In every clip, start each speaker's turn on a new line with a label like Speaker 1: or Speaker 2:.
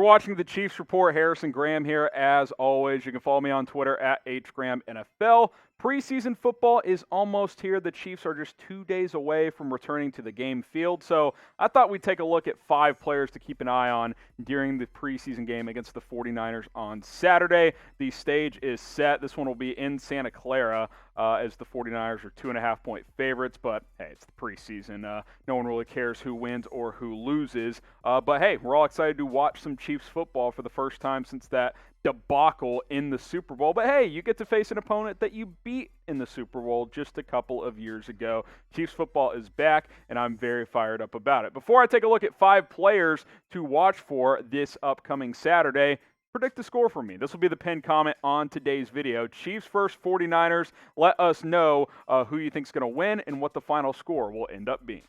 Speaker 1: You're watching the Chiefs Report. Harrison Graham here, as always. You can follow me on Twitter at HGrahamNFL. Preseason football is almost here. The Chiefs are just 2 days away from returning to the game field. So I thought we'd take a look at 5 players to keep an eye on during the preseason game against the 49ers on Saturday. The stage is set. This one will be in Santa Clara as the 49ers are 2.5-point favorites. But, hey, it's the preseason. No one really cares who wins or who loses. But, hey, we're all excited to watch some Chiefs football for the first time since that debacle in the Super Bowl. But hey, you get to face an opponent that you beat in the Super Bowl just a couple of years ago. Chiefs football is back, and I'm very fired up about it. Before I take a look at 5 players to watch for this upcoming Saturday, predict the score for me. This will be the pinned comment on today's video. Chiefs versus 49ers. Let us know who you think is going to win and what the final score will end up being.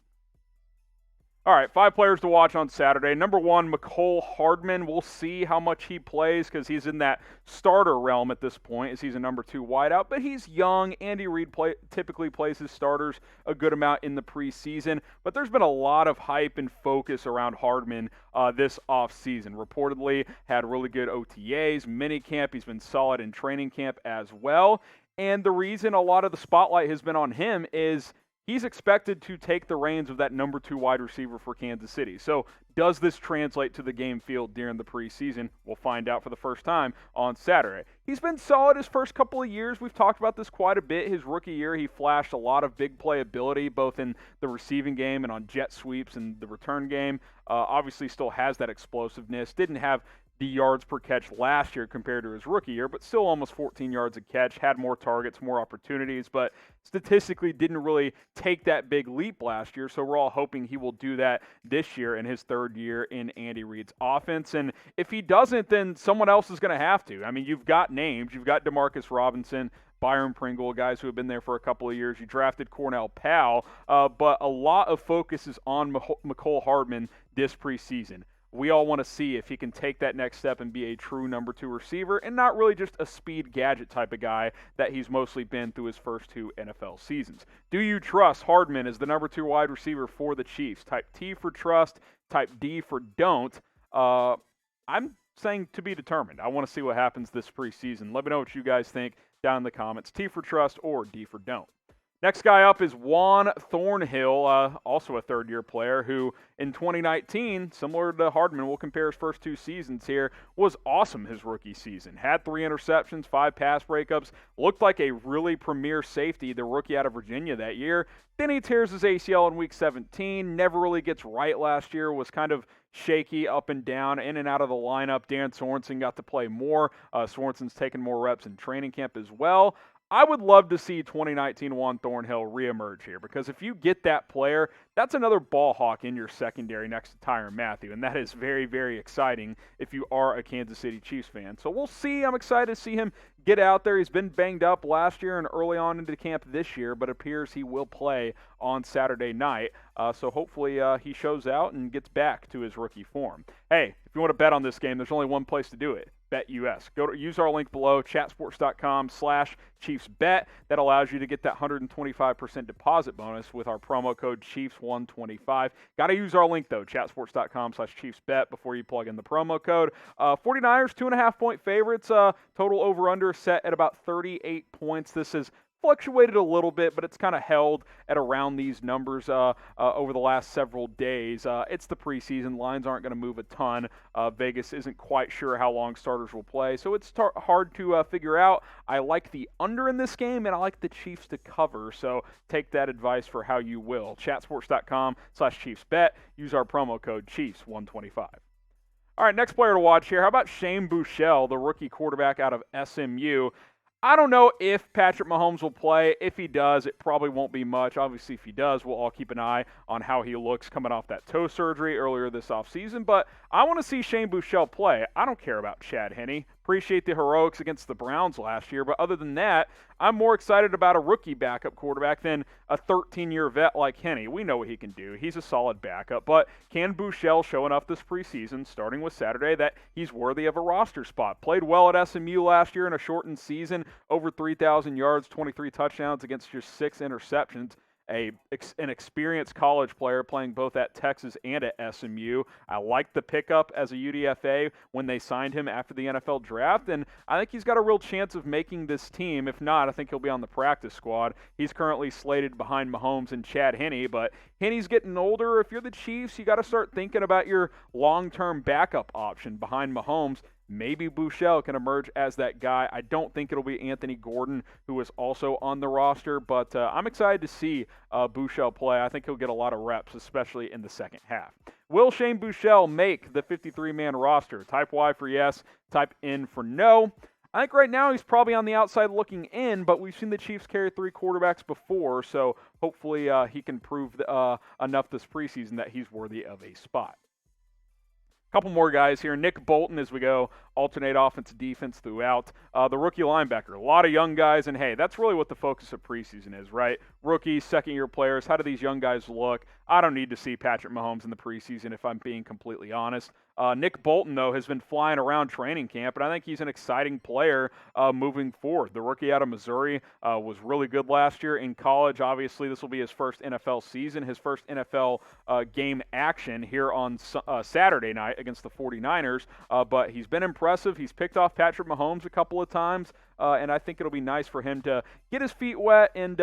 Speaker 1: All right, 5 players to watch on Saturday. Number 1, Mecole Hardman. We'll see how much he plays because he's in that starter realm at this point as he's a number 2 wideout. But he's young. Andy Reid typically plays his starters a good amount in the preseason. But there's been a lot of hype and focus around Hardman this offseason. Reportedly had really good OTAs, minicamp. He's been solid in training camp as well. And the reason a lot of the spotlight has been on him is he's expected to take the reins of that number 2 wide receiver for Kansas City. So does this translate to the game field during the preseason? We'll find out for the first time on Saturday. He's been solid his first couple of years. We've talked about this quite a bit. His rookie year, he flashed a lot of big play ability, both in the receiving game and on jet sweeps and the return game. Obviously still has that explosiveness. Didn't have the yards per catch last year compared to his rookie year, but still almost 14 yards a catch, had more targets, more opportunities, but statistically didn't really take that big leap last year, so we're all hoping he will do that this year in his 3rd year in Andy Reid's offense, and if he doesn't, then someone else is going to have to. I mean, you've got names. You've got Demarcus Robinson, Byron Pringle, guys who have been there for a couple of years. You drafted Cornell Powell, but a lot of focus is on Mecole Hardman this preseason. We all want to see if he can take that next step and be a true number 2 receiver and not really just a speed gadget type of guy that he's mostly been through his first 2 NFL seasons. Do you trust Hardman as the number 2 wide receiver for the Chiefs? Type T for trust, type D for don't. I'm saying to be determined. I want to see what happens this preseason. Let me know what you guys think down in the comments. T for trust or D for don't. Next guy up is Juan Thornhill, also a 3rd-year player who in 2019, similar to Hardman, we'll compare his first 2 seasons here, was awesome his rookie season. Had 3 interceptions, 5 pass breakups, looked like a really premier safety, the rookie out of Virginia that year. Then he tears his ACL in Week 17, never really gets right last year, was kind of shaky up and down, in and out of the lineup. Dan Sorensen got to play more. Sorensen's taken more reps in training camp as well. I would love to see 2019 Juan Thornhill reemerge here because if you get that player, that's another ball hawk in your secondary next to Tyrann Mathieu, and that is very, very exciting if you are a Kansas City Chiefs fan. So we'll see. I'm excited to see him get out there. He's been banged up last year and early on into camp this year, but it appears he will play on Saturday night. So hopefully he shows out and gets back to his rookie form. Hey, if you want to bet on this game, there's only one place to do it. BetUS. Use our link below, chatsports.com/ChiefsBet. That allows you to get that 125% deposit bonus with our promo code Chiefs125. Got to use our link, though, chatsports.com/ChiefsBet before you plug in the promo code. 49ers, 2.5-point favorites. Total over-under set at about 38 points. This is fluctuated a little bit, but it's kind of held at around these numbers over the last several days. It's the preseason. Lines aren't going to move a ton. Vegas isn't quite sure how long starters will play, so it's hard to figure out. I like the under in this game, and I like the Chiefs to cover, so take that advice for how you will. Chatsports.com/ChiefsBet. Use our promo code Chiefs125. All right, next player to watch here. How about Shane Buechele, the rookie quarterback out of SMU? I don't know if Patrick Mahomes will play. If he does, it probably won't be much. Obviously, if he does, we'll all keep an eye on how he looks coming off that toe surgery earlier this offseason. But I want to see Shane Buechele play. I don't care about Chad Henne. Appreciate the heroics against the Browns last year. But other than that, I'm more excited about a rookie backup quarterback than a 13-year vet like Henne. We know what he can do. He's a solid backup. But can Buechele show enough this preseason, starting with Saturday, that he's worthy of a roster spot? Played well at SMU last year in a shortened season, over 3,000 yards, 23 touchdowns against just 6 interceptions. an experienced college player playing both at Texas and at SMU. I like the pickup as a UDFA when they signed him after the NFL draft, and I think he's got a real chance of making this team. If not, I think he'll be on the practice squad. He's currently slated behind Mahomes and Chad Henne, but Henne's getting older. If you're the Chiefs, you got to start thinking about your long-term backup option behind Mahomes. Maybe Buechele can emerge as that guy. I don't think it'll be Anthony Gordon, who is also on the roster, but I'm excited to see Buechele play. I think he'll get a lot of reps, especially in the second half. Will Shane Buechele make the 53-man roster? Type Y for yes, type N for no. I think right now he's probably on the outside looking in, but we've seen the Chiefs carry 3 quarterbacks before, so hopefully he can prove enough this preseason that he's worthy of a spot. Couple more guys here. Nick Bolton, as we go alternate offense defense throughout. The rookie linebacker, a lot of young guys, and hey, that's really what the focus of preseason is, right? Rookies, second-year players, how do these young guys look? I don't need to see Patrick Mahomes in the preseason if I'm being completely honest. Nick Bolton, though, has been flying around training camp, and I think he's an exciting player moving forward. The rookie out of Missouri was really good last year in college. Obviously, this will be his first NFL season, his first NFL game action here on Saturday night against the 49ers, but he's been impressive. He's picked off Patrick Mahomes a couple of times, and I think it'll be nice for him to get his feet wet and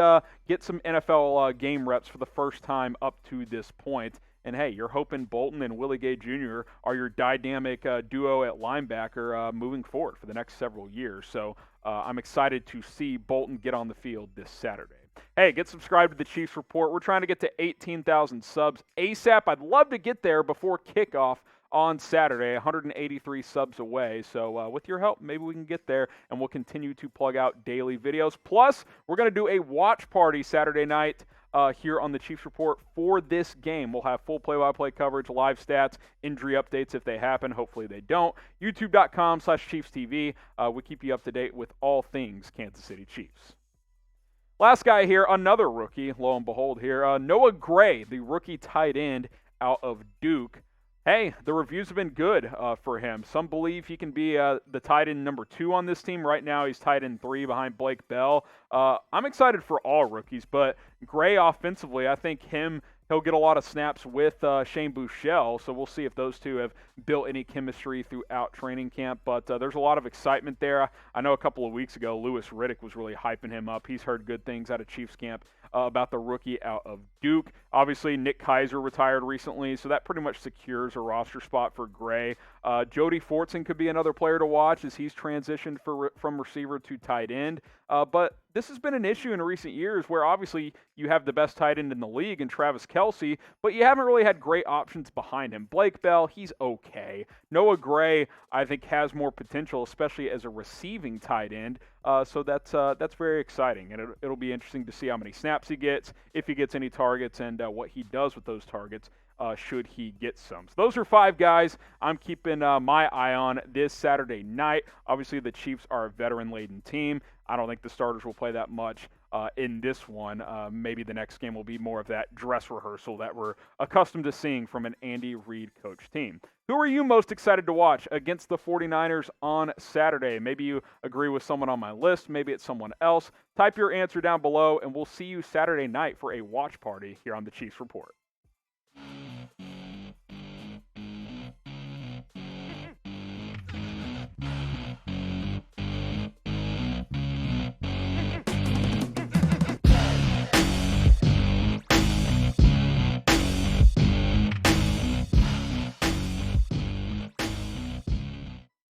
Speaker 1: get some NFL game reps for the first time up to this point. And hey, you're hoping Bolton and Willie Gay Jr. are your dynamic duo at linebacker moving forward for the next several years. So I'm excited to see Bolton get on the field this Saturday. Hey, get subscribed to the Chiefs Report. We're trying to get to 18,000 subs ASAP. I'd love to get there before kickoff on Saturday, 183 subs away. So with your help, maybe we can get there, and we'll continue to plug out daily videos. Plus, we're going to do a watch party Saturday night here on the Chiefs Report for this game. We'll have full play-by-play coverage, live stats, injury updates if they happen. Hopefully they don't. YouTube.com/ChiefsTV. We keep you up to date with all things Kansas City Chiefs. Last guy here, another rookie, lo and behold here, Noah Gray, the rookie tight end out of Duke. Hey, the reviews have been good for him. Some believe he can be the tight end number 2 on this team. Right now, he's tight end 3 behind Blake Bell. I'm excited for all rookies, but Gray offensively, I think he'll get a lot of snaps with Shane Buechele, so we'll see if those two have built any chemistry throughout training camp. But there's a lot of excitement there. I know a couple of weeks ago, Louis Riddick was really hyping him up. He's heard good things out of Chiefs camp about the rookie out of Duke. Obviously, Nick Keiser retired recently, so that pretty much secures a roster spot for Gray. Jody Fortson could be another player to watch as he's transitioned from receiver to tight end. But this has been an issue in recent years where obviously you have the best tight end in the league in Travis Kelce, but you haven't really had great options behind him. Blake Bell, he's okay. Noah Gray, I think, has more potential, especially as a receiving tight end. So that's very exciting, and it'll be interesting to see how many snaps he gets, if he gets any targets, and what he does with those targets. Should he get some. So those are 5 guys I'm keeping my eye on this Saturday night. Obviously, the Chiefs are a veteran-laden team. I don't think the starters will play that much in this one. Maybe the next game will be more of that dress rehearsal that we're accustomed to seeing from an Andy Reid coach team. Who are you most excited to watch against the 49ers on Saturday? Maybe you agree with someone on my list. Maybe it's someone else. Type your answer down below, and we'll see you Saturday night for a watch party here on the Chiefs Report.